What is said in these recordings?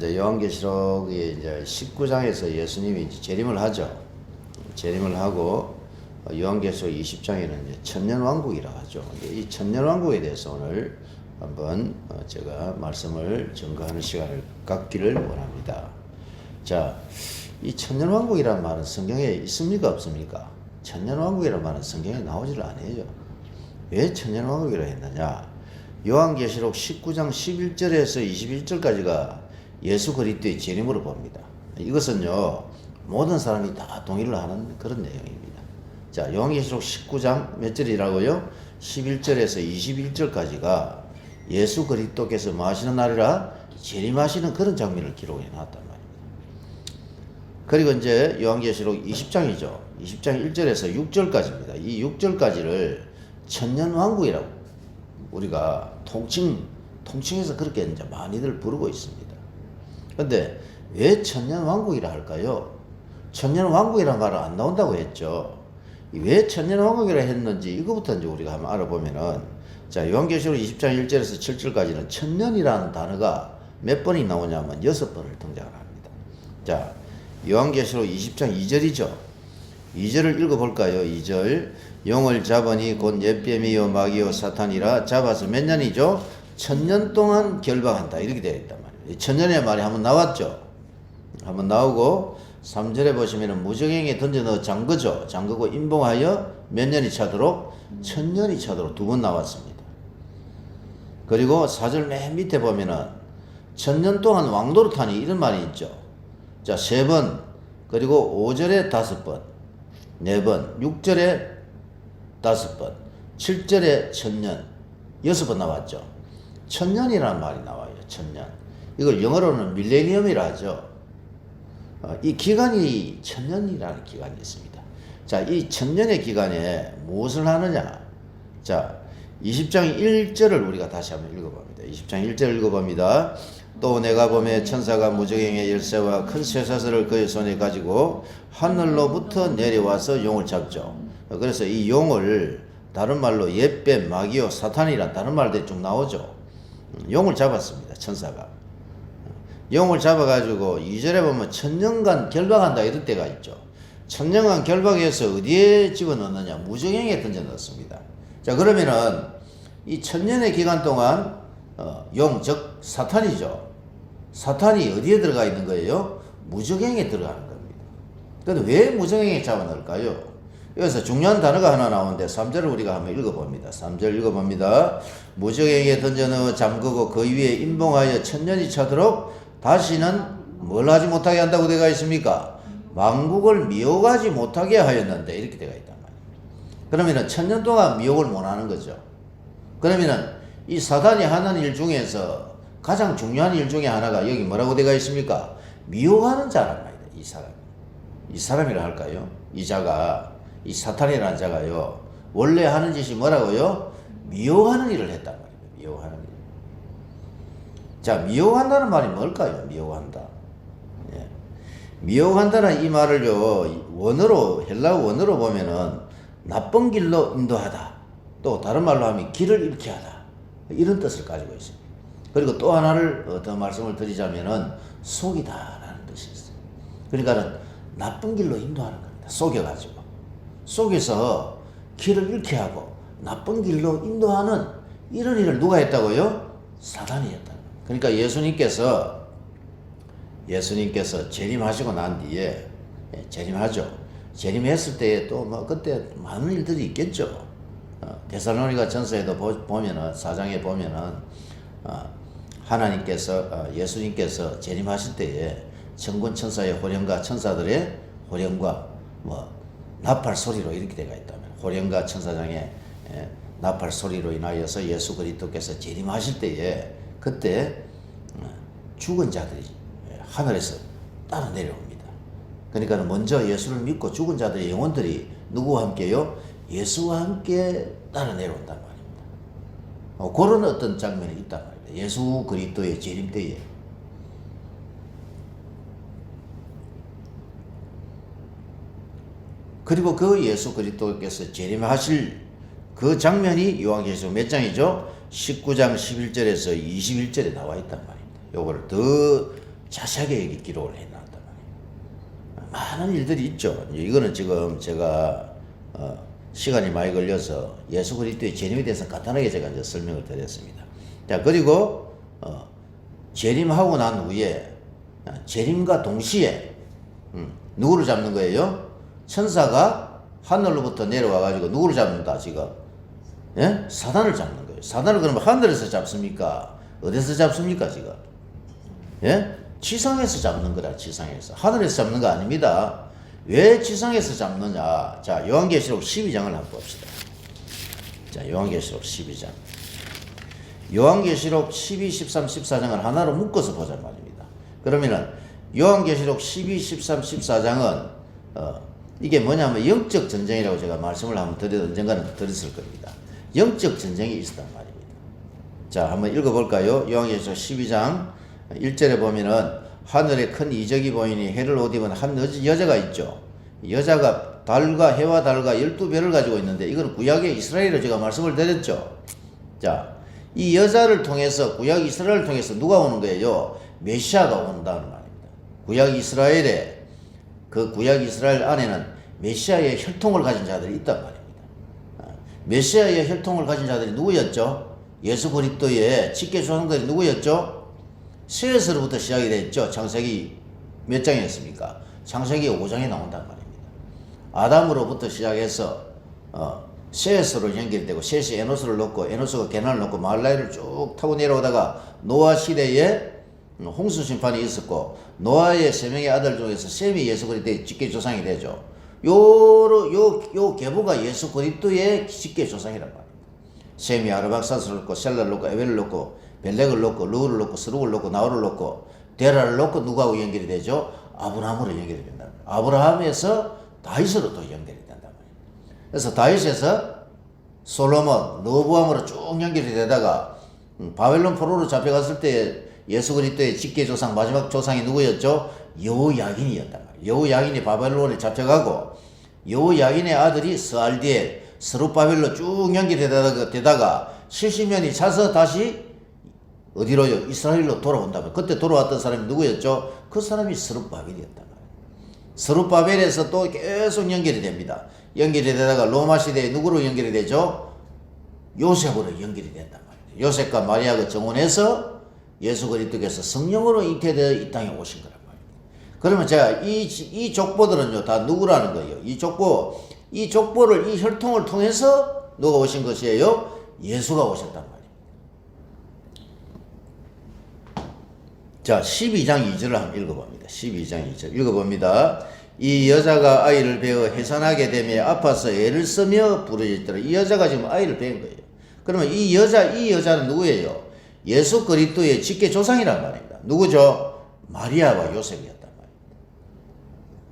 이제 요한계시록의 이제 19장에서 예수님이 이제 재림을 하죠. 재림을 하고 요한계시록 20장에는 이제 천년왕국이라고 하죠. 이 천년왕국에 대해서 오늘 한번 제가 말씀을 증거하는 시간을 갖기를 원합니다. 자, 이 천년왕국이라는 말은 성경에 있습니까? 없습니까? 천년왕국이라는 말은 성경에 나오지를 않아요. 왜 천년왕국이라고 했느냐? 요한계시록 19장 11절에서 21절까지가 예수 그리스도의 재림으로 봅니다. 이것은요, 모든 사람이 다 동의를 하는 그런 내용입니다. 자, 요한계시록 19장 몇 절이라고요? 11절에서 21절까지가 예수 그리스도께서 뭐 하시는 날이라? 재림하시는 그런 장면을 기록해 놨단 말입니다. 그리고 이제 요한계시록 20장이죠. 20장 1절에서 6절까지입니다. 이 6절까지를 천년왕국이라고 우리가 통칭해서 그렇게 이제 많이들 부르고 있습니다. 근데 왜 천년왕국이라 할까요? 천년왕국이라는 말은 안 나온다고 했죠. 왜 천년왕국이라 했는지 이거부터 이제 우리가 한번 알아보면은, 자, 요한계시록 20장 1절에서 7절까지는 천년이라는 단어가 몇 번이 나오냐면 6번을 등장을 합니다. 자, 요한계시록 20장 2절이죠. 2절을 읽어볼까요? 2절. 용을 잡으니 곧 옛뱀이요 마귀요 사탄이라 잡아서 몇 년이죠? 1000년 동안 결박한다. 이렇게 되어 있단 말이에요. 천년의 말이 한번 나왔죠. 한번 나오고 3절에 보시면은 무적행에 던져 넣어 잠그죠. 잠그고 임봉하여 몇 년이 차도록? 1000년이 차도록 두 번 나왔습니다. 그리고 4절 맨 밑에 보면은 1000년 동안 왕노릇하니 이런 말이 있죠. 자, 3번, 그리고 5절에 5번, 4번, 6절에 5번, 7절에 1000년, 6번 나왔죠. 1000년이라는 말이 나와요. 1000년. 이걸 영어로는 밀레니엄이라 하죠. 이 기간이 1000년이라는 기간이 있습니다. 자, 이 1000년의 기간에 무엇을 하느냐? 자, 20장 1절을 우리가 다시 한번 읽어봅니다. 20장 1절 읽어봅니다. 또 내가 보매 천사가 무적행의 열쇠와 큰 쇠사슬을 그의 손에 가지고 하늘로부터 내려와서 용을 잡죠. 그래서 이 용을 다른 말로 옛뱀, 마귀요, 사탄이란 다른 말들이 쭉 나오죠. 용을 잡았습니다. 천사가. 용을 잡아가지고 2절에 보면 1000년간 결박한다 이럴 때가 있죠. 1000년간 결박해서 어디에 집어넣느냐? 무적행에 던져 넣습니다. 자, 그러면은 이 1000년의 기간 동안 용, 즉 사탄이죠. 사탄이 어디에 들어가 있는 거예요? 무적행에 들어가는 겁니다. 그런데 왜 무적행에 잡아넣을까요? 여기서 중요한 단어가 하나 나오는데 3절을 우리가 한번 읽어봅니다. 3절 읽어봅니다. 무적행에 던져 넣어 잠그고 그 위에 임봉하여 1000년이 차도록 다시는 뭘 하지 못하게 한다고 되어 있습니까? 만국을 미혹하지 못하게 하였는데 이렇게 되어 있단 말이에요. 그러면은 1000년 동안 미혹을 못 하는 거죠. 그러면은 이 사단이 하는 일 중에서 가장 중요한 일 중에 하나가 여기 뭐라고 되어 있습니까? 미혹하는 자란 말이에요. 이 사람. 이 사람이라 할까요? 이 자가, 이 사탄이라는 자가요, 원래 하는 짓이 뭐라고요? 미혹하는 일을 했단 말이에요. 미혹하는 일. 자, 미혹한다는 말이 뭘까요? 미혹한다. 예. 미혹한다는 이 말을요, 원어로, 헬라어 원어로 보면은 나쁜 길로 인도하다. 또 다른 말로 하면 길을 잃게 하다. 이런 뜻을 가지고 있습니다. 그리고 또 하나를 더 말씀을 드리자면은 속이다라는 뜻이 있어요. 그러니까는 나쁜 길로 인도하는 겁니다. 속여가지고. 속에서 길을 잃게 하고 나쁜 길로 인도하는 이런 일을 누가 했다고요? 사단이 했다. 그러니까 예수님께서 재림하시고 난 뒤에, 재림하죠. 재림했을 때에 또 뭐 그때 많은 일들이 있겠죠. 데살로니가 전서에도 보면은, 4장에 보면은, 하나님께서, 예수님께서 재림하실 때에 천군 천사의 호령과 천사들의 호령과 뭐 나팔 소리로 이렇게 되어 있다면, 호령과 천사장의 나팔 소리로 인하여서 예수 그리스도께서 재림하실 때에 그때 죽은 자들이 하늘에서 따라 내려옵니다. 그러니까 먼저 예수를 믿고 죽은 자들의 영혼들이 누구와 함께요? 예수와 함께 따라 내려온단 말입니다. 그런 어떤 장면이 있단 말입니다. 예수 그리스도의 재림 때에. 그리고 그 예수 그리스도께서 재림하실 그 장면이 요한계시록 몇 장이죠? 19장 11절에서 21절에 나와 있단 말입니다. 요거를 더 자세하게 기록을 해놨단 말이에요. 많은 일들이 있죠. 이거는 지금 제가 시간이 많이 걸려서 예수 그리스도의 재림에 대해서 간단하게 제가 이제 설명을 드렸습니다. 자, 그리고 재림하고 난 후에 재림과 동시에 누구를 잡는 거예요? 천사가 하늘로부터 내려와 가지고 누구를 잡는다 지금? 예? 사단을 잡는 거예요. 사단을 그러면 하늘에서 잡습니까? 어디서 잡습니까 지금? 예? 지상에서 잡는 거라. 지상에서. 하늘에서 잡는 거 아닙니다. 왜 지상에서 잡느냐? 자, 요한계시록 12장을 한번 봅시다. 자, 요한계시록 12장. 요한계시록 12, 13, 14장을 하나로 묶어서 보자 말입니다. 그러면은 요한계시록 12, 13, 14장은 이게 뭐냐면 영적 전쟁이라고 제가 말씀을 한번 언젠가는 드렸을 겁니다. 영적 전쟁이 있었단 말입니다. 자, 한번 읽어볼까요? 요한계시록 12장 1절에 보면은 하늘에 큰 이적이 보이니 해를 옷 입은 한 여자가 있죠. 여자가 달과 해와 달과 12별을 가지고 있는데 이건 구약의 이스라엘을 제가 말씀을 드렸죠. 자, 이 여자를 통해서 구약 이스라엘을 통해서 누가 오는 거예요? 메시아가 온다는 말입니다. 구약 이스라엘에 그 구약 이스라엘 안에는 메시아의 혈통을 가진 자들이 있단 말입니다. 메시아의 혈통을 가진 자들이 누구였죠? 예수 그리스도의 직계 조상들이 누구였죠? 셋에서부터 시작이 됐죠. 창세기 몇 장이었습니까? 창세기 5장에 나온단 말입니다. 아담으로부터 시작해서 셋으로 연결이 되고 셋이 에노스를 넣고 에노스가 게난을 넣고 말라이를 쭉 타고 내려오다가 노아 시대에 홍수 심판이 있었고 노아의 세 명의 아들 중에서 셈이 예수 그리스도의 직계 조상이 되죠. 요 계보가 예수 그리스도의 직계 조상이란 말입니다. 셈이 아르박사스를 넣고 셀라를 넣고 에벨을 넣고 벨렉을 넣고 루를 넣고 스룩을 넣고 나홀을 넣고 데라를 넣고 누구하고 연결이 되죠? 아브라함으로 연결이 된다. 아브라함에서 다윗으로 또 연결이 된단 말이에요. 그래서 다윗에서 솔로몬, 르호보암으로 쭉 연결이 되다가 바벨론 포로로 잡혀갔을 때 예수 그리스도의 직계 조상 마지막 조상이 누구였죠? 여호야긴이었단 말이에요. 여호야긴이 바벨론에 잡혀가고 여호야긴의 아들이 스알디엘, 스룹바벨로 쭉 연결이 되다가 70년이 차서 다시 어디로요? 이스라엘로 돌아온다면 그때 돌아왔던 사람이 누구였죠? 그 사람이 스룹바벨이었단 말이에요. 스룹바벨에서 또 계속 연결이 됩니다. 연결이 되다가 로마 시대에 누구로 연결이 되죠? 요셉으로 연결이 된단 말이에요. 요셉과 마리아가 정혼해서 예수 그리스도께서 성령으로 잉태되어 이 땅에 오신 거란 말이에요. 그러면 제가 이 족보들은요 다 누구라는 거예요? 이 족보를 이 혈통을 통해서 누가 오신 것이에요? 예수가 오셨단 말이에요. 자, 12장 2절을 한번 읽어봅니다. 12장 2절 읽어봅니다. 이 여자가 아이를 베어 해산하게 되며 아파서 애를 쓰며 부르짖더라. 이 여자가 지금 아이를 낳은 거예요. 그러면 이 여자는 누구예요? 예수 그리스도의 직계 조상이란 말입니다. 누구죠? 마리아와 요셉이었단 말입니다.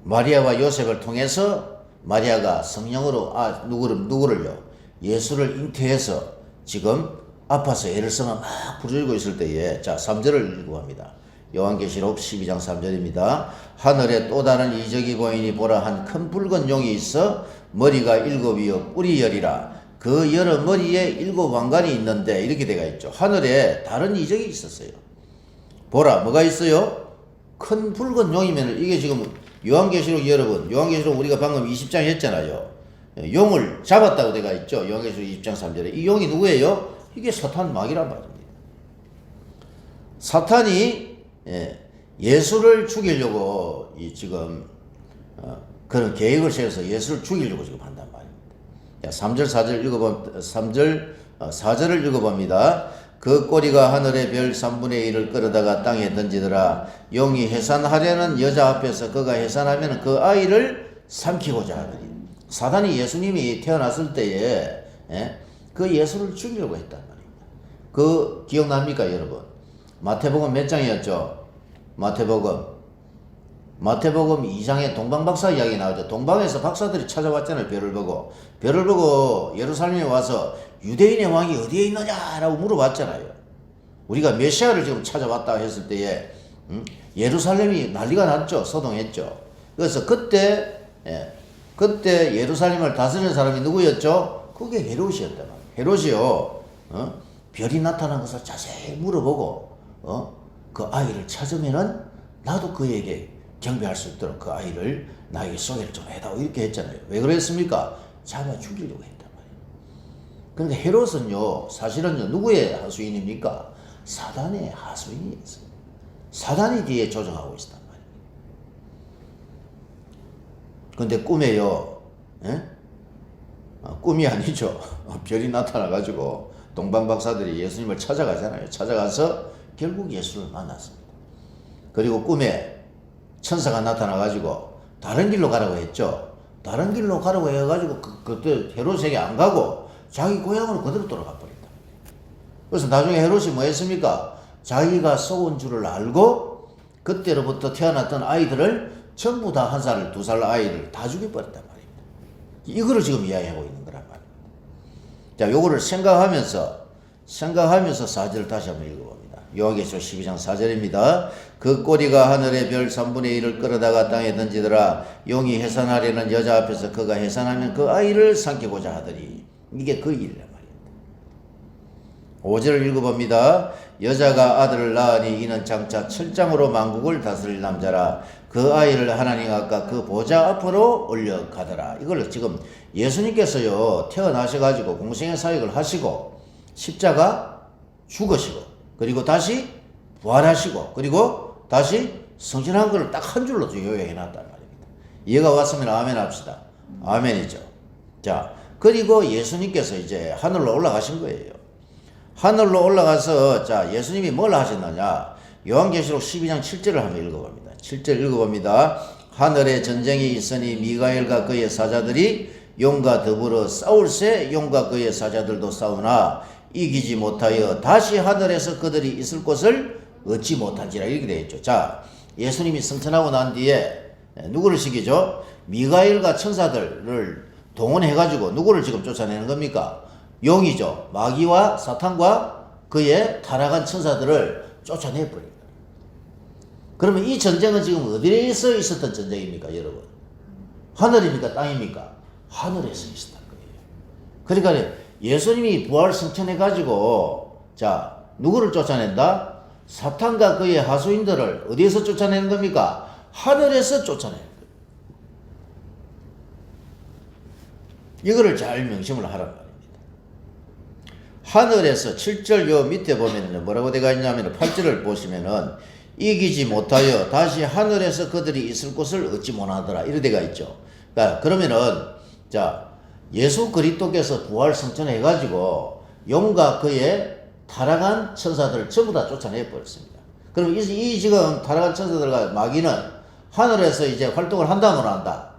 마리아와 요셉을 통해서 마리아가 성령으로 누구를요? 예수를 잉태해서 지금 아파서 애를 쓰며 막 부르짖고 있을 때에 자 3절을 읽어봅니다. 요한계시록 12장 3절입니다. 하늘에 또 다른 이적이 보이니 보라 한 큰 붉은 용이 있어 머리가 7이요 뿔이 10이라 그 여러 머리에 7 왕관이 있는데 이렇게 되어 있죠. 하늘에 다른 이적이 있었어요. 보라 뭐가 있어요? 큰 붉은 용이면 이게 지금 요한계시록 여러분 요한계시록 우리가 방금 20장 했잖아요. 용을 잡았다고 되어 있죠. 요한계시록 20장 3절에 이 용이 누구예요? 이게 사탄 마귀란 말입니다. 사탄이 예수를 죽이려고 지금 그런 계획을 세워서 예수를 죽이려고 지금 한단 말입니다. 3절 4절을 읽어봅니다. 그 꼬리가 하늘의 별 3분의 1을 끌어다가 땅에 던지더라. 용이 해산하려는 여자 앞에서 그가 해산하면 그 아이를 삼키고자 하더니 사단이 예수님이 태어났을 때에 그 예수를 죽이려고 했단 말입니다. 그 기억납니까 여러분? 마태복음 몇 장이었죠? 마태복음 2장에 동방박사 이야기 나오죠. 동방에서 박사들이 찾아왔잖아요. 별을 보고 예루살렘에 와서 유대인의 왕이 어디에 있느냐라고 물어봤잖아요. 우리가 메시아를 지금 찾아왔다 했을 때에 예루살렘이 난리가 났죠. 서동했죠. 그래서 그때 예루살렘을 다스리는 사람이 누구였죠? 그게 헤롯이었단 말이에요. 헤롯이요. 별이 나타난 것을 자세히 물어보고 그 아이를 찾으면은 나도 그에게 경배할 수 있도록 그 아이를 나에게 소개를 좀 해다오 이렇게 했잖아요. 왜 그랬습니까? 잡아 죽이려고 했단 말이에요. 그러니까 헤롯은요 사실은요 누구의 하수인입니까? 사단의 하수인이었어요. 사단이 뒤에 조정하고 있었단 말이에요. 근데 꿈에요, 예? 꿈이 아니죠. 별이 나타나가지고 동방박사들이 예수님을 찾아가잖아요. 찾아가서 결국 예수를 만났습니다. 그리고 꿈에 천사가 나타나가지고 다른 길로 가라고 했죠. 다른 길로 가라고 해가지고 그때 헤롯에게 안 가고 자기 고향으로 그대로 돌아가 버린다. 그래서 나중에 헤롯이 뭐 했습니까? 자기가 속은 줄을 알고 그때로부터 태어났던 아이들을 전부 다 1살, 2살 아이를 다 죽여버렸단 말입니다. 이거를 지금 이야기하고 있는 거란 말입니다. 자, 요거를 생각하면서 4절을 다시 한번 읽어봅니다. 요한계시록 12장 4절입니다. 그 꼬리가 하늘의 별 3분의 1을 끌어다가 땅에 던지더라. 용이 해산하려는 여자 앞에서 그가 해산하면 그 아이를 삼키고자 하더니 이게 그 일이란 말입니다. 5절을 읽어봅니다. 여자가 아들을 낳으니 이는 장차 철장으로 만국을 다스릴 남자라. 그 아이를 하나님 아까 그 보좌 앞으로 올려가더라. 이걸 지금 예수님께서요 태어나셔가지고 공생의 사역을 하시고 십자가 죽으시고 그리고 다시 부활하시고 그리고 다시 성신한 것을 딱 한 줄로 요약해 놨단 말입니다. 이해가 왔으면 아멘 합시다. 아멘이죠. 자, 그리고 예수님께서 이제 하늘로 올라가신 거예요. 하늘로 올라가서 자 예수님이 뭘 하셨느냐? 요한계시록 12장 7절을 한번 읽어봅니다. 7절 읽어봅니다. 하늘에 전쟁이 있으니 미가엘과 그의 사자들이 용과 더불어 싸울새 용과 그의 사자들도 싸우나 이기지 못하여 다시 하늘에서 그들이 있을 곳을 얻지 못한지라 이렇게 되어 있죠. 자, 예수님이 승천하고 난 뒤에 누구를 시키죠? 미가엘과 천사들을 동원해가지고 누구를 지금 쫓아내는 겁니까? 용이죠. 마귀와 사탄과 그의 타락한 천사들을 쫓아내버립니다. 그러면 이 전쟁은 지금 어디에서 있었던 전쟁입니까, 여러분? 하늘입니까, 땅입니까? 하늘에서 있었던 거예요. 그러니까 예수님이 부활 승천해가지고 자 누구를 쫓아낸다? 사탄과 그의 하수인들을 어디에서 쫓아내는 겁니까? 하늘에서 쫓아내는 거예요. 이거를 잘 명심을 하란 말입니다. 하늘에서 7절 요 밑에 보면은 뭐라고 되어 있냐면 8절을 보시면은 이기지 못하여 다시 하늘에서 그들이 있을 곳을 얻지 못하더라 이런 데가 있죠. 그러니까 그러면은 자 예수 그리스도께서 부활 승천해 가지고 용과 그의 타락한 천사들을 전부 다 쫓아내 버렸습니다. 그럼 이 지금 타락한 천사들과 마귀는 하늘에서 이제 활동을 한다 못 한다?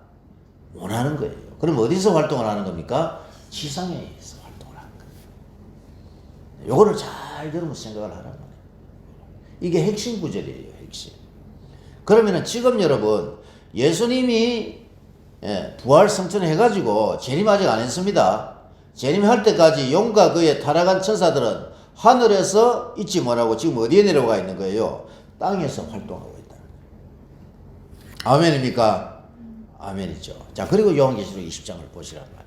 못 하는 거예요. 그럼 어디서 활동을 하는 겁니까? 지상에서 활동을 하는 거예요. 요거를 잘 여러분 생각을 하란 말이에요. 이게 핵심 구절이에요, 핵심. 그러면은 지금 여러분 예수님이 부활 승천해가지고 재림 아직 안 했습니다. 재림할 때까지 용과 그의 타락한 천사들은 하늘에서 있지 못하고 지금 어디에 내려가 있는 거예요? 땅에서 활동하고 있다. 아멘입니까? 아멘이죠. 자, 그리고 요한계시록 20장을 보시란 말입니다.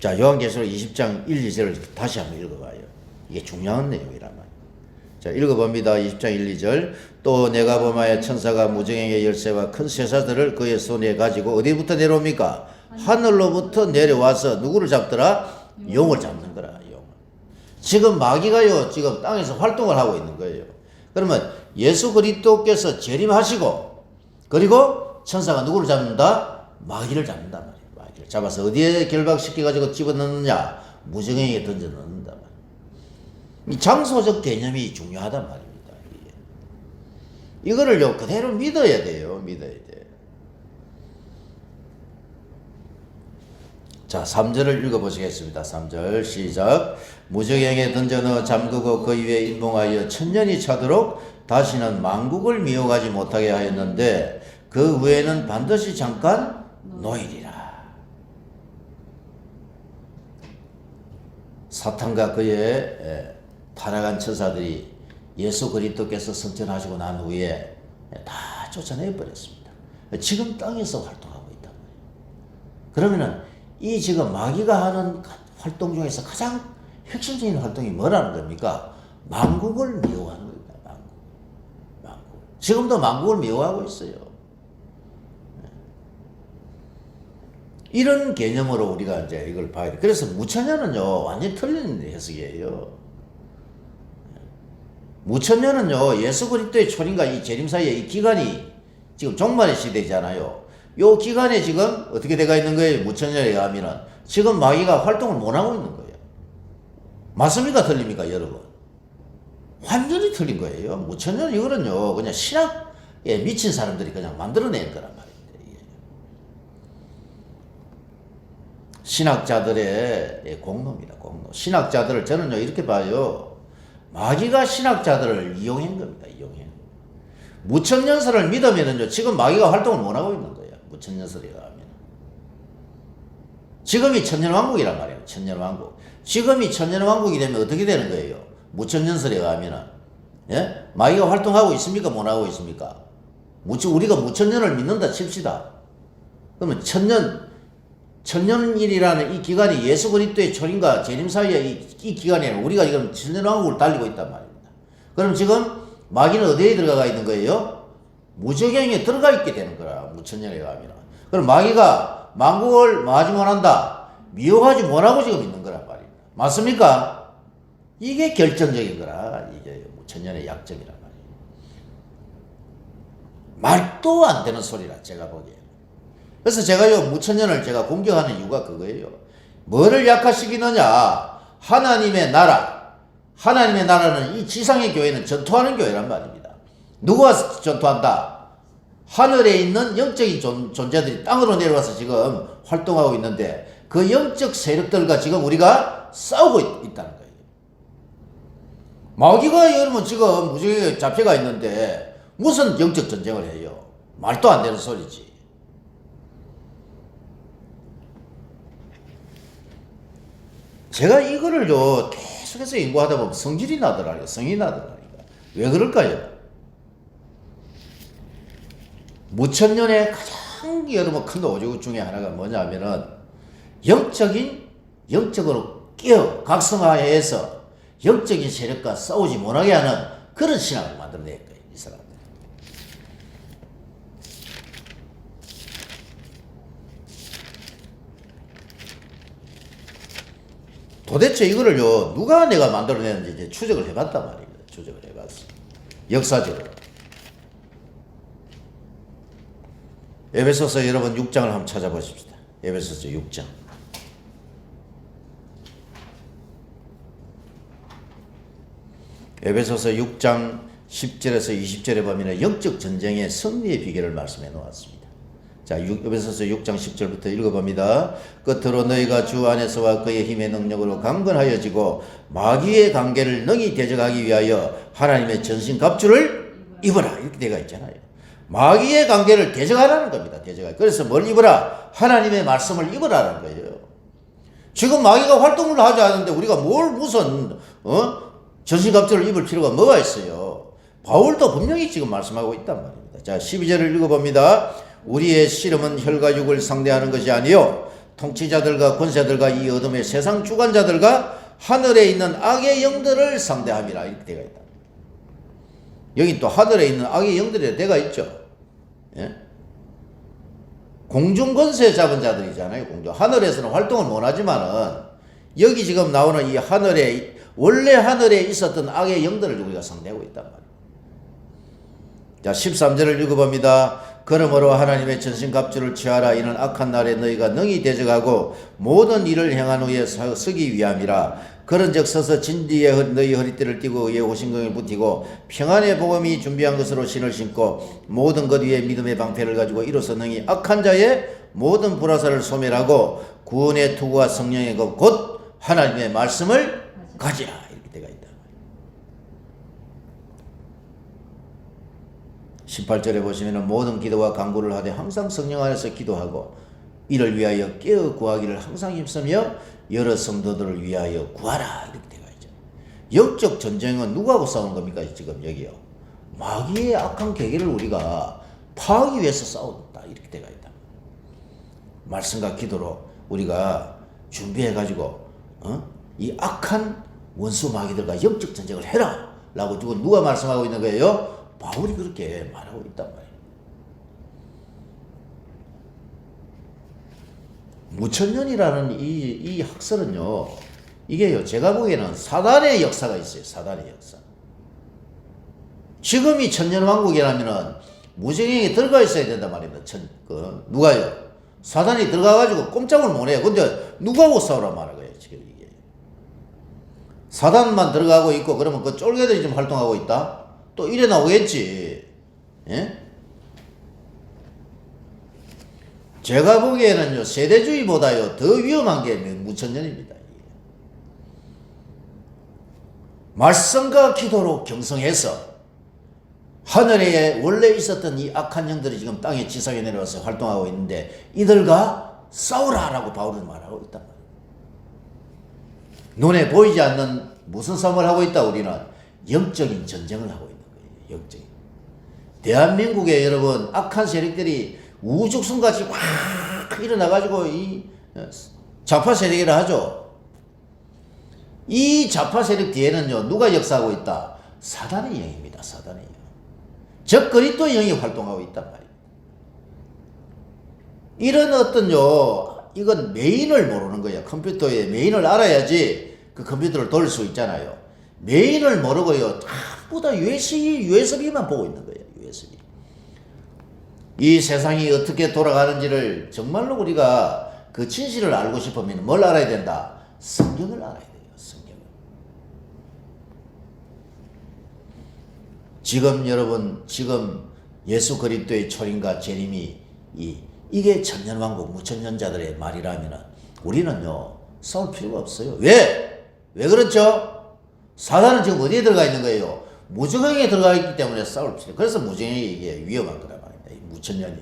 자, 요한계시록 20장 1, 2절을 다시 한번 읽어봐요. 이게 중요한 내용이란 말이에요. 자, 읽어봅니다. 20장 1, 2절. 또 내가 범하여 천사가 무정행의 열쇠와 큰 쇠사들을 그의 손에 가지고 어디부터 내려옵니까? 하늘로부터 내려와서 누구를 잡더라? 용을 잡는 거라. 용. 지금 마귀가요 지금 땅에서 활동을 하고 있는 거예요. 그러면 예수 그리스도께서 재림하시고 그리고 천사가 누구를 잡는다? 마귀를 잡는단 말이에요. 마귀를 잡아서 어디에 결박시켜가지고 집어넣느냐? 무정행에 던져 넣는단 말이에요. 이 장소적 개념이 중요하단 말입니다. 이거를요 그대로 믿어야 돼요. 믿어야 돼요. 자, 3절을 읽어보시겠습니다. 3절 시작. 무정행에 던져 넣어 잠그고 그 위에 인봉하여 천년이 차도록 다시는 만국을 미혹하지 못하게 하였는데 그 후에는 반드시 잠깐 놓이리라. 사탄과 그의 타락한 천사들이 예수 그리스도께서 승천하시고 난 후에 다 쫓아내 버렸습니다. 지금 땅에서 활동하고 있단 말이에요. 그러면은 이 지금 마귀가 하는 활동 중에서 가장 핵심적인 활동이 뭐라는 겁니까? 만국을 미혹하는 겁니다. 만국. 지금도 만국을 미워하고 있어요. 이런 개념으로 우리가 이제 이걸 봐야 돼. 그래서 무천년은요, 완전히 틀린 해석이에요. 무천년은요, 예수 그리스도의 초림과 이 재림 사이에 이 기간이 지금 종말의 시대잖아요. 요 기간에 지금 어떻게 돼가 있는 거예요? 무천년에 의하면은 지금 마귀가 활동을 못 하고 있는 거예요. 맞습니까? 틀립니까? 여러분? 완전히 틀린 거예요. 무천년 이거는요, 그냥 신학에 미친 사람들이 그냥 만들어낸 거란 말입니다. 신학자들의 공로입니다. 공로. 신학자들을 저는요 이렇게 봐요. 마귀가 신학자들을 이용한 겁니다. 이용해. 무천년설을 믿으면은요 지금 마귀가 활동을 못 하고 있는 거예요. 무천년설에 의하면. 지금이 천년왕국이란 말이에요. 천년왕국. 지금이 천년왕국이 되면 어떻게 되는 거예요? 무천년설에 의하면은. 예? 마귀가 활동하고 있습니까? 못 하고 있습니까? 우리가 무천년을 믿는다 칩시다. 그러면 천년일이라는 이 기간이 예수 그리스도의 초림과 재림 사이에 이 기간에는 우리가 지금 천년왕국을 달리고 있단 말입니다. 그럼 지금 마귀는 어디에 들어가 있는 거예요? 무저갱에 들어가 있게 되는 거라. 무천년에 가면. 그럼 마귀가 만국을 뭐하지 못한다? 미혹하지 못하고 지금 있는 거란 말입니다. 맞습니까? 이게 결정적인 거라. 이게 무천년의 약점이란 말이에요. 말도 안 되는 소리라 제가 보기에. 그래서 제가요 무천년을 제가 공격하는 이유가 그거예요. 뭐를 약화시키느냐? 하나님의 나라. 하나님의 나라는 이 지상의 교회는 전투하는 교회란 말입니다. 누가 전투한다? 하늘에 있는 영적인 존재들이 땅으로 내려와서 지금 활동하고 있는데 그 영적 세력들과 지금 우리가 싸우고 있다는 거예요. 마귀가 여러분 지금 무지개 잡혀가 있는데 무슨 영적 전쟁을 해요? 말도 안 되는 소리지. 제가 이거를요 계속해서 연구하다 보면 성질이 나더라고요. 성이 나더라고요. 왜 그럴까요? 무천년의 가장 여러분 큰 오직 중에 하나가 뭐냐면은 영적으로 깨어 각성화해서 영적인 세력과 싸우지 못하게 하는 그런 신앙을 만들어낼 거예요. 이 사람들. 도대체 이거를요 누가 내가 만들어내는지 이제 추적을 해봤단 말입니다. 추적을 해봤어. 역사적으로. 에베소서 여러분 6장을 한번 찾아보십시다. 에베소서 6장. 에베소서 6장 10절에서 20절에 보면 영적 전쟁의 승리의 비결을 말씀해 놓았습니다. 자, 에베소서 6장 10절부터 읽어봅니다. 끝으로 너희가 주 안에서와 그의 힘의 능력으로 강건하여지고 마귀의 관계를 능히 대적하기 위하여 하나님의 전신갑주를 입어라. 이렇게 되어 있잖아요. 마귀의 관계를 대적하라는 겁니다. 대적하기. 그래서 뭘 입어라? 하나님의 말씀을 입어라는 거예요. 지금 마귀가 활동을 하지 않는데 우리가 뭘 무슨 전신갑주를 입을 필요가 뭐가 있어요? 바울도 분명히 지금 말씀하고 있단 말입니다. 자, 12절을 읽어봅니다. 우리의 씨름은 혈과 육을 상대하는 것이 아니요 통치자들과 권세들과 이 어둠의 세상 주관자들과 하늘에 있는 악의 영들을 상대함이라. 이렇게 되어 있다. 여기 또 하늘에 있는 악의 영들이 되어 있죠. 예? 공중 권세 잡은 자들이잖아요. 하늘에서는 활동을 못하지만은 여기 지금 나오는 이 하늘에 원래 하늘에 있었던 악의 영들을 우리가 상대하고 있단 말이에요. 자, 13절을 읽어봅니다. 그러므로 하나님의 전신갑주를 취하라. 이는 악한 날에 너희가 능히 대적하고 모든 일을 행한 후에 서기 위함이라. 그런즉 서서 진리에 너희 허리띠를 띠고 의에 오신경을 붙이고 평안의 복음이 준비한 것으로 신을 신고 모든 것 위에 믿음의 방패를 가지고 이로써 능히 악한 자의 모든 불화살을 소멸하고 구원의 투구와 성령의 것 곧 하나님의 말씀을 가지라. 이렇게 되어 있다. 18절에 보시면 모든 기도와 간구를 하되 항상 성령 안에서 기도하고 이를 위하여 깨어 구하기를 항상 힘쓰며 여러 성도들을 위하여 구하라. 이렇게 되어 있죠. 영적 전쟁은 누구하고 싸우는 겁니까? 지금 여기요. 마귀의 악한 계계를 우리가 파하기 위해서 싸운다. 이렇게 되어 있다. 말씀과 기도로 우리가 준비해가지고 이 악한 원수 마귀들과 영적 전쟁을 해라. 라고 누가 말씀하고 있는 거예요? 바울이 그렇게 말하고 있단 말이에요. 무천년이라는 이 학설은요, 이게요, 제가 보기에는 사단의 역사가 있어요. 사단의 역사. 지금이 천년왕국이라면은 무정행에 들어가 있어야 된단 말입니다. 누가요? 사단이 들어가가지고 꼼짝을 못해요. 근데 누구하고 싸우란 말이에요, 지금 이게. 사단만 들어가고 있고, 그러면 그 쫄개들이 좀 활동하고 있다? 또 이래 나오겠지. 예? 제가 보기에는요, 세대주의보다요, 더 위험한 게 무천년입니다. 말씀과 기도로 경성해서 하늘에 원래 있었던 이 악한 영들이 지금 땅에 지상에 내려와서 활동하고 있는데 이들과 싸우라라고 바울은 말하고 있단 말이에요. 눈에 보이지 않는 무슨 싸움을 하고 있다? 우리는 영적인 전쟁을 하고 있는 거예요. 영적인. 대한민국에 여러분 악한 세력들이 우죽순같이 확 일어나가지고 이 좌파 세력이라 하죠. 이 좌파 세력 뒤에는요, 누가 역사하고 있다? 사단의 영입니다. 사단의 영. 적 그리스도의 영이 활동하고 있단 말이에요. 이런 이건 메인을 모르는 거예요. 컴퓨터의 메인을 알아야지 그 컴퓨터를 돌릴 수 있잖아요. 메인을 모르고요, 전부 다 USB만 보고 있는 거예요. USB. 이 세상이 어떻게 돌아가는지를 정말로 우리가 그 진실을 알고 싶으면 뭘 알아야 된다? 성경을 알아야 돼요. 성경을. 지금 여러분, 예수 그리스도의 초림과 재림이 이게 천년왕국 무천년자들의 말이라면 우리는요, 싸울 필요가 없어요. 왜 그렇죠? 사단은 지금 어디에 들어가 있는 거예요? 무정행에 들어가 있기 때문에 싸울 필요. 그래서 무정행이 이게 위험한 거란 말입니다. 무천년이.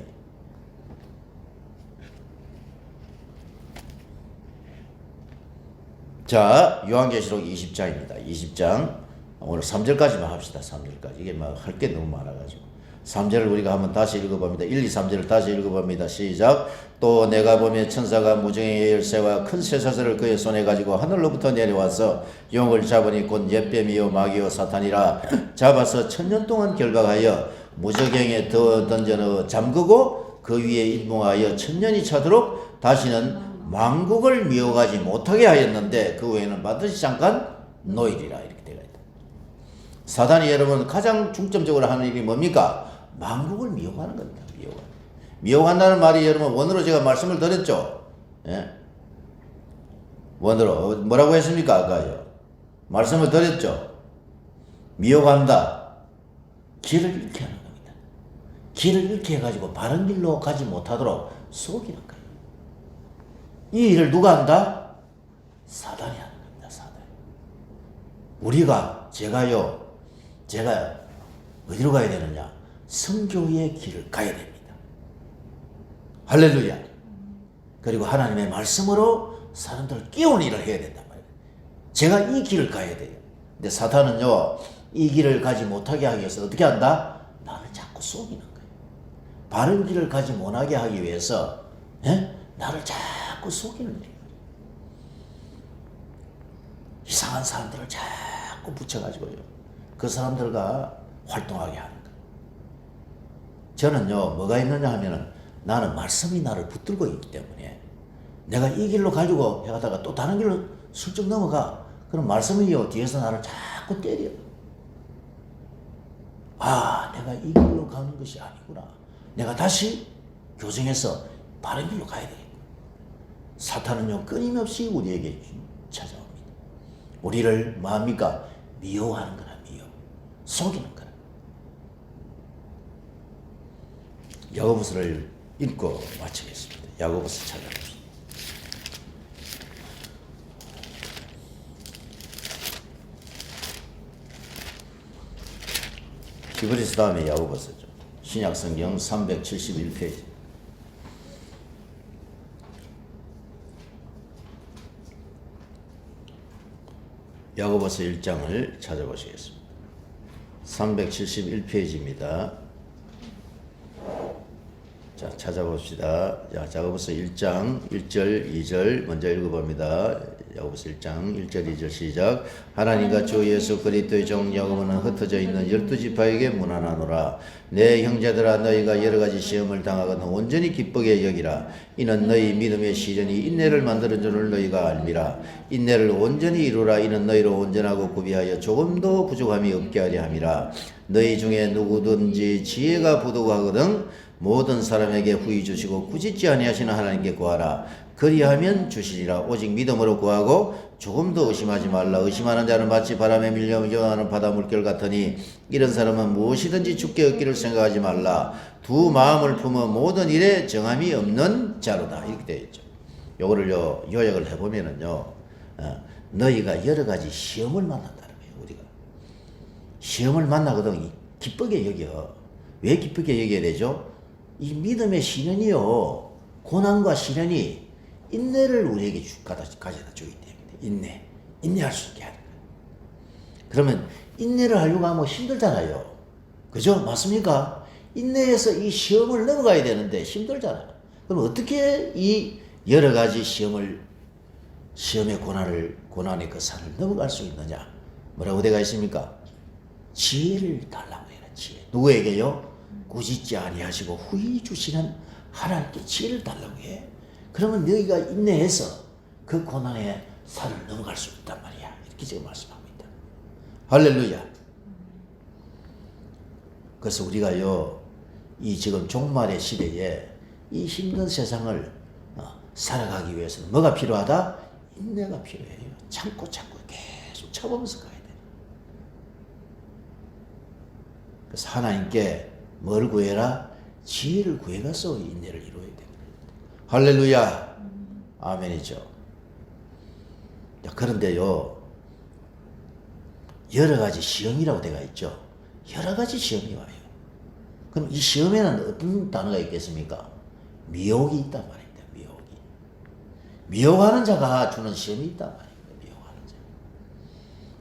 자, 요한계시록 20장입니다. 20장. 오늘 3절까지만 합시다. 3절까지. 이게 막 할 게 너무 많아가지고. 3절을 우리가 한번 다시 읽어봅니다. 1, 2, 3절을 다시 읽어봅니다. 시작. 또 내가 보며 천사가 무정행의 열쇠와 큰 쇠사슬을 그의 손에 가지고 하늘로부터 내려와서 용을 잡으니 곧 옛뱀이요 마귀요 사탄이라 잡아서 천년 동안 결박하여 무정행에 던져 잠그고 그 위에 임봉하여 천년이 차도록 다시는 만국을 미혹하지 못하게 하였는데 그 후에는 반드시 잠깐 노일이라 이렇게 되어 있다. 사단이 여러분 가장 중점적으로 하는 일이 뭡니까? 만국을 미혹하는 겁니다. 미혹한다는 말이 여러분 원어로 제가 말씀을 드렸죠. 예? 원어로 뭐라고 했습니까? 아까요. 말씀을 드렸죠. 미혹한다. 길을 잃게 하는 겁니다. 길을 잃게 해가지고 바른 길로 가지 못하도록 속이는 거예요. 이 일을 누가 한다? 사단이 하는 겁니다. 사단. 제가 어디로 가야 되느냐? 성교의 길을 가야 됩니다. 할렐루야. 그리고 하나님의 말씀으로 사람들을 깨우는 일을 해야 된단 말이에요. 제가 이 길을 가야 돼요. 근데 사탄은요, 이 길을 가지 못하게 하기 위해서 어떻게 한다? 나를 자꾸 속이는 거예요. 바른 길을 가지 못하게 하기 위해서 나를 자꾸 속이는 거예요. 이상한 사람들을 자꾸 붙여가지고요, 그 사람들과 활동하게 하는 거예요. 저는요, 뭐가 있느냐 하면은 나는 말씀이 나를 붙들고 있기 때문에 내가 이 길로 가지고 해가다가 또 다른 길로 슬쩍 넘어가. 그럼 말씀이요, 뒤에서 나를 자꾸 때려. 아, 내가 이 길로 가는 것이 아니구나. 내가 다시 교정해서 바른 길로 가야 되겠구나. 사탄은요, 끊임없이 우리에게 찾아옵니다. 우리를 뭐합니까? 미워하는 거나 속이는 거나. 야고보서를 읽고 마치겠습니다. 야고보서 찾아봅시다. 히브리서 다음에 야고보서죠. 신약성경 371페이지. 야고보서 1장을 찾아보시겠습니다. 371페이지입니다. 자, 찾아봅시다. 자, 야고보서 1장 1절 2절 먼저 읽어봅니다. 야고보서 1장 1절 2절 시작. 하나님과 주 예수 그리스도의 종 야고보는 흩어져 있는 12지파에게 문안하노라. 내 형제들아, 너희가 여러가지 시험을 당하거든 온전히 기쁘게 여기라. 이는 너희 믿음의 시련이 인내를 만드는 줄을 너희가 알미라. 인내를 온전히 이루라. 이는 너희를 온전하고 구비하여 조금도 부족함이 없게 하려 함이라. 너희 중에 누구든지 지혜가 부족하거든 모든 사람에게 후히 주시고 꾸짖지 아니하시는 하나님께 구하라. 그리하면 주시리라. 오직 믿음으로 구하고 조금도 의심하지 말라. 의심하는 자는 마치 바람에 밀려 밀려가는 바다 물결 같으니 이런 사람은 무엇이든지 죽게 얻기를 생각하지 말라. 두 마음을 품어 모든 일에 정함이 없는 자로다. 이렇게 되어 있죠. 요거를요 요약을 해보면은요, 너희가 여러 가지 시험을 만난다는 거예요. 우리가 시험을 만나거든 기쁘게 여겨. 왜 기쁘게 여겨야 되죠? 이 믿음의 시련이요, 고난과 시련이 인내를 우리에게 가져다 주기 때문에 인내할 수 있게 하는 거예요. 그러면 인내를 하려고 하면 힘들잖아요. 그죠? 맞습니까? 인내해서 이 시험을 넘어가야 되는데 힘들잖아요. 그럼 어떻게 이 여러 가지 시험의 고난의 그 산을 넘어갈 수 있느냐? 뭐라고 되어 있습니까? 지혜를 달라고 해라. 지혜. 누구에게요? 꾸짖지 아니하시고 후히 주시는 하나님께 지혜를 달라고 해. 그러면 너희가 인내해서 그 고난의 산을 넘어갈 수 있단 말이야. 이렇게 지금 말씀합니다. 할렐루야. 그래서 우리가요, 이 지금 종말의 시대에 이 힘든 세상을 살아가기 위해서는 뭐가 필요하다? 인내가 필요해요. 참고 계속 참으면서 가야 돼. 그래서 하나님께 뭘 구해라? 지혜를 구해가서 인내를 이루어야 됩니다. 할렐루야. 아멘이죠. 그런데요, 여러 가지 시험이라고 되어 있죠. 여러 가지 시험이 와요. 그럼 이 시험에는 어떤 단어가 있겠습니까? 미혹이 있단 말입니다. 미혹하는 자가 주는 시험이 있단 말입니다.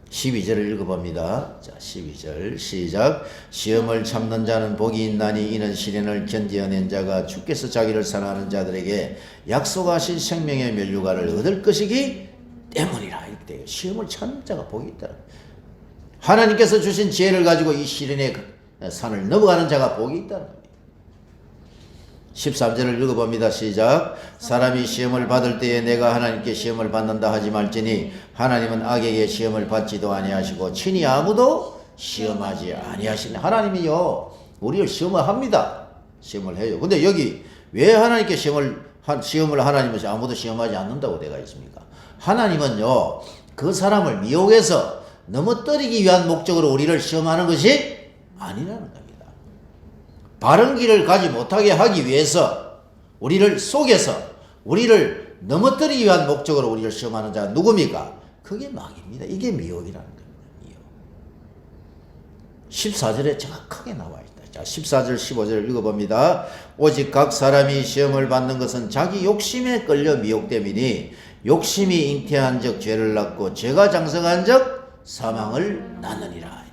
12절을 읽어봅니다. 자, 12절 시작. 시험을 참는 자는 복이 있나니 이는 시련을 견디어낸 자가 주께서 자기를 사랑하는 자들에게 약속하신 생명의 면류관을 얻을 것이기 때문이라. 이렇게 돼요. 시험을 참는 자가 복이 있다. 하나님께서 주신 지혜를 가지고 이 시련의 산을 넘어가는 자가 복이 있다는 겁니다. 13절을 읽어봅니다. 시작. 사람이 시험을 받을 때에 내가 하나님께 시험을 받는다 하지 말지니 하나님은 악에게 시험을 받지도 아니하시고 친히 아무도 시험하지 아니하시네. 하나님이요, 우리를 시험을 합니다. 시험을 해요. 근데 여기 왜 하나님께 시험을 하나님은 아무도 시험하지 않는다고 되어 있습니까? 하나님은요, 그 사람을 미혹해서 넘어뜨리기 위한 목적으로 우리를 시험하는 것이 아니라는 겁니다. 바른 길을 가지 못하게 하기 위해서 우리를 속여서 우리를 넘어뜨리기 위한 목적으로 우리를 시험하는 자가 누굽니까? 그게 마귀입니다. 이게 미혹이라는 겁니다. 미혹. 14절에 정확하게 나와 있다. 자, 14절 15절을 읽어봅니다. 오직 각 사람이 시험을 받는 것은 자기 욕심에 끌려 미혹됨이니 욕심이 잉태한 적 죄를 낳고 죄가 장성한 적 사망을 낳느니라.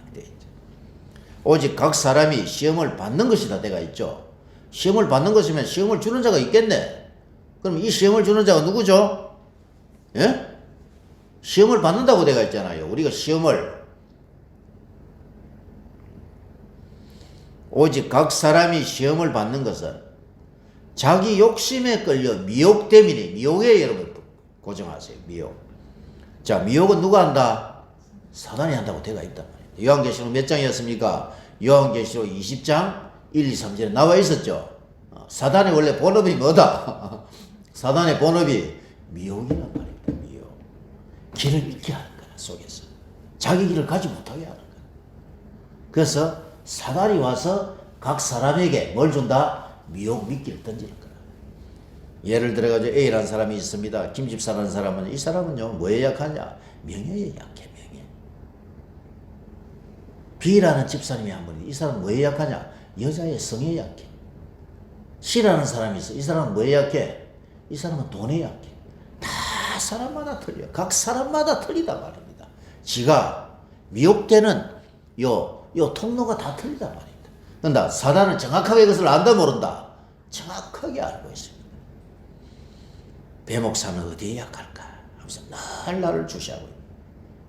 오직 각 사람이 시험을 받는 것이다 되가 있죠. 시험을 받는 것이면 시험을 주는 자가 있겠네. 그럼 이 시험을 주는 자가 누구죠? 예? 시험을 받는다고 되가 있잖아요. 우리가 시험을 오직 각 사람이 시험을 받는 것은 자기 욕심에 끌려 미혹됨이니, 미혹에 여러분 고정하세요. 미혹. 자, 미혹은 누가 한다? 사단이 한다고 되가 있단 말이에요. 요한계시록 몇 장이었습니까? 요한계시록 20장 1, 2, 3절에 나와 있었죠. 사단의 원래 본업이 뭐다? 사단의 본업이 미혹이란 말입니다. 미혹. 길을 잃게 하는 거야, 속에서. 자기 길을 가지 못하게 하는 거야. 그래서 사단이 와서 각 사람에게 뭘 준다? 미혹 미끼를 던지는 거야. 예를 들어가지고 A라는 사람이 있습니다. 김집사라는 사람은, 이 사람은요, 뭐에 약하냐? 명예에 약해. B라는 집사님이 한 분이, 이 사람은 뭐에 약하냐? 여자의 성에 약해. C라는 사람이 있어. 이 사람은 뭐에 약해? 이 사람은 돈에 약해. 다 사람마다 틀려. 각 사람마다 틀리단 말입니다. 지가 미혹되는 요 통로가 다 틀리단 말입니다. 그런데 사단은 정확하게 그것을 안다 모른다? 정확하게 알고 있습니다. 배 목사는 어디에 약할까 하면서 늘 나를 주시하고 있습니다.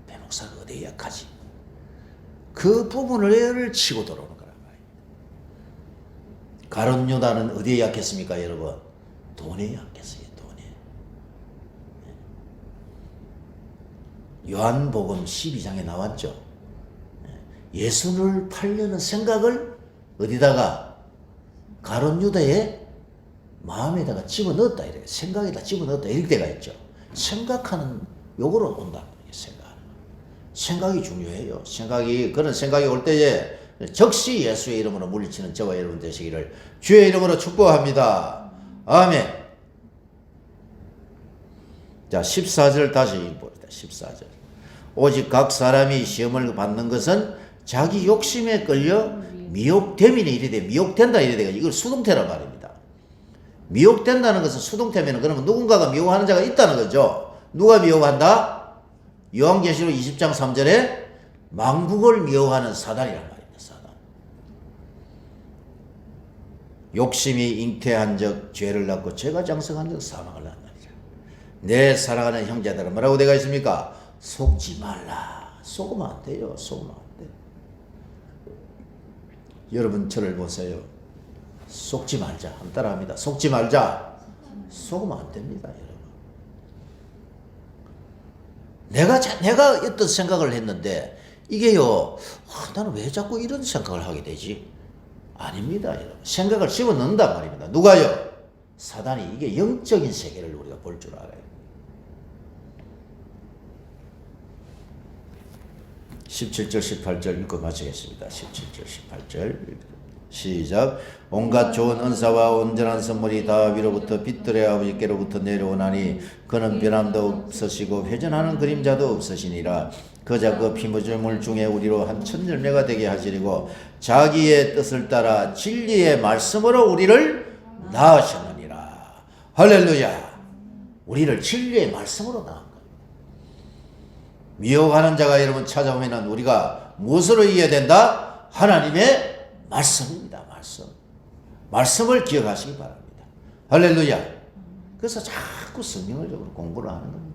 배 목사는 어디에 약하지? 그 부분을 치고 들어오는 거란 말입니다. 가룟 유다는 어디에 약했습니까, 여러분? 돈에 약했어요. 돈에. 요한복음 12장에 나왔죠. 예수를 팔려는 생각을 어디다가 가룟 유다의 마음에다가 집어넣었다 이래. 생각에다 집어넣었다 이렇게 돼가 있죠. 생각하는 요거로 온다. 생각이 중요해요. 그런 생각이 올 때에 즉시 예수의 이름으로 물리치는 저와 여러분 되시기를 주의 이름으로 축복합니다. 아멘. 자, 14절 다시 읽어봅니다. 14절. 오직 각 사람이 시험을 받는 것은 자기 욕심에 끌려 미혹됨이니 이래 미혹된다 이래 돼가 이걸 수동태란 말입니다. 미혹된다는 것은 수동태면 그러면 누군가가 미혹하는 자가 있다는 거죠. 누가 미혹한다? 요한계시록 20장 3절에 만국을 미혹하는 사단이란 말입니다. 사단. 욕심이 잉태한 적 죄를 낳고 죄가 장성한 적 사망을 낳는다. 내 사랑하는 형제들은 뭐라고 되어 있습니까? 속지 말라. 속으면 안 돼요. 속으면 안 돼. 여러분 저를 보세요. 속지 말자. 한번 따라합니다. 속지 말자. 속으면 안 됩니다. 여러분. 내가 어떤 생각을 했는데 이게요. 나는 왜 자꾸 이런 생각을 하게 되지? 아닙니다. 여러분. 생각을 집어넣는단 말입니다. 누가요? 사단이. 이게 영적인 세계를 우리가 볼 줄 알아요. 17절 18절 읽고 마치겠습니다. 17절 18절 시작. 온갖 좋은 은사와 온전한 선물이 다 위로부터 빛들의 아버지께로부터 내려오나니 그는 변함도 없으시고 회전하는 그림자도 없으시니라. 그자 그 피조물 중에 우리로 한 천열매가 되게 하시리고 자기의 뜻을 따라 진리의 말씀으로 우리를 낳으셨느니라. 할렐루야. 우리를 진리의 말씀으로 낳은 거예요. 미혹하는 자가 여러분 찾아오면 우리가 무엇으로 이겨야 된다? 하나님의 말씀입니다. 말씀을 기억하시기 바랍니다. 할렐루야. 그래서 자꾸 성경을 공부를 하는 겁니다.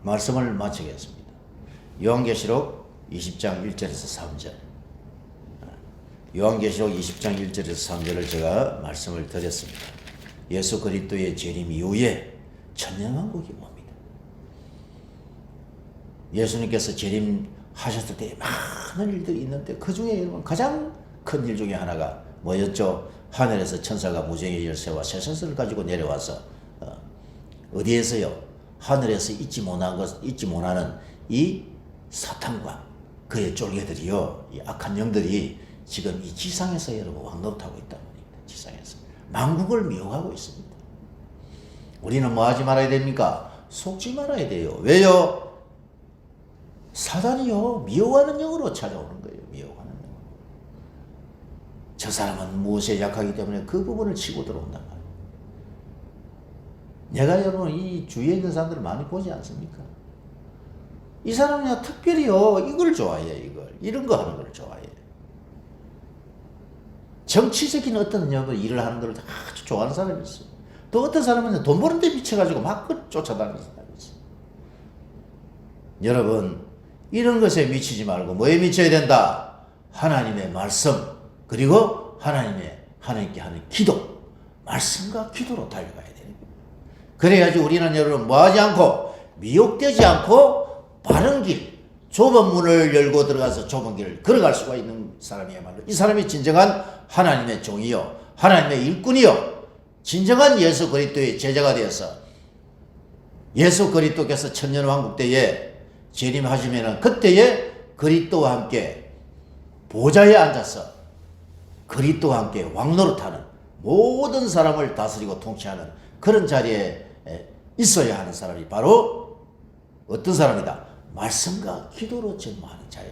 말씀을 마치겠습니다. 요한계시록 20장 1절에서 3절. 요한계시록 20장 1절에서 3절을 제가 말씀을 드렸습니다. 예수 그리스도의 재림 이후에 천년왕국이 옵니다. 예수님께서 재림하셨을 때 많은 일들이 있는데 그 중에 여러분 가장 큰 일 중에 하나가 뭐였죠? 하늘에서 천사가 무정의 열쇠와 쇠사슬을 가지고 내려와서 어디에서요? 하늘에서 잊지 못하는 이 사탄과 그의 쫄개들이요, 이 악한 영들이 지금 이 지상에서 여러분 왕노릇하고 있다는 겁니다. 지상에서 만국을 미혹하고 있습니다. 우리는 뭐 하지 말아야 됩니까? 속지 말아야 돼요. 왜요? 사단이요, 미혹하는 영으로 찾아오는 거예요. 미혹하는 영. 저 사람은 무엇에 약하기 때문에 그 부분을 치고 들어온단 말이에요. 내가 여러분 이 주위에 있는 사람들을 많이 보지 않습니까? 이 사람은 특별히요, 이걸 좋아해. 이런 거 하는 걸 좋아해. 정치적인 어떤 일을 하는 걸 아주 좋아하는 사람이 있어요. 또 어떤 사람은 돈 버는 데 미쳐가지고 막 쫓아다니는 사람이 있어요. 여러분, 이런 것에 미치지 말고 뭐에 미쳐야 된다? 하나님의 말씀, 그리고 하나님께 하는 기도, 말씀과 기도로 달려가야 돼요. 그래야지 우리는 여러분 뭐하지 않고 미혹되지 않고 바른 길, 좁은 문을 열고 들어가서 좁은 길을 걸어갈 수가 있는 사람이야말로 이 사람이 진정한 하나님의 종이요, 하나님의 일꾼이요, 진정한 예수 그리스도의 제자가 되어서 예수 그리스도께서 천년왕국 때에 재림하시면은 그때에 그리스도와 함께 보좌에 앉아서 그리스도와 함께 왕노릇하는 모든 사람을 다스리고 통치하는 그런 자리에 있어야 하는 사람이 바로 어떤 사람이다? 말씀과 기도로 전무하는 자야.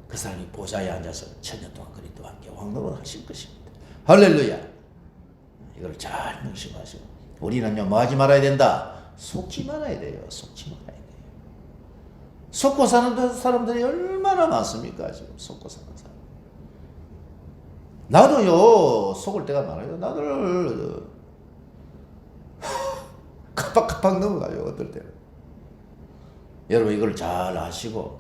그 사람이 보좌에 앉아서 천년 동안 그리스도와 함께 왕노릇 하실 것입니다. 할렐루야. 이걸 잘 명심하시고 우리는요 뭐 하지 말아야 된다? 속지 말아야 돼요. 속지 말아야 돼요. 속고 사는 사람들이 얼마나 많습니까? 지금 속고 사는 사람. 나도요 속을 때가 많아요. 나를 깜빡깜빡 넘어가요 어떨 때는. 여러분 이걸 잘 아시고,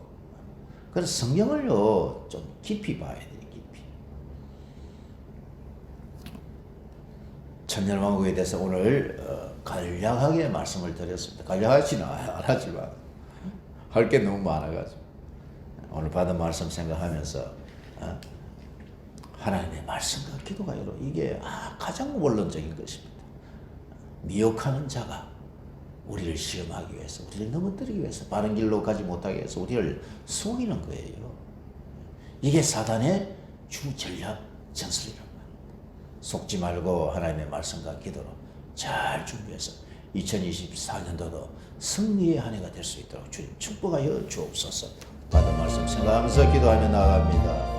그래서 성경을요 좀 깊이 봐야 돼요. 깊이. 천년왕국에 대해서 오늘 간략하게 말씀을 드렸습니다. 간략하지는 안 하지만 할 게 너무 많아가지고 오늘 받은 말씀 생각하면서 하나님의 말씀과 기도가 여러분 이게 가장 원론적인 것입니다. 미혹하는 자가 우리를 시험하기 위해서, 우리를 넘어뜨리기 위해서, 바른 길로 가지 못하게 해서 우리를 속이는 거예요. 이게 사단의 주 전략 전술이란 말입니다. 속지 말고 하나님의 말씀과 기도로 잘 준비해서 2024년도도 승리의 한 해가 될 수 있도록 주님 축복하여 주옵소서. 받은 말씀 생각하면서 기도하며 나아갑니다.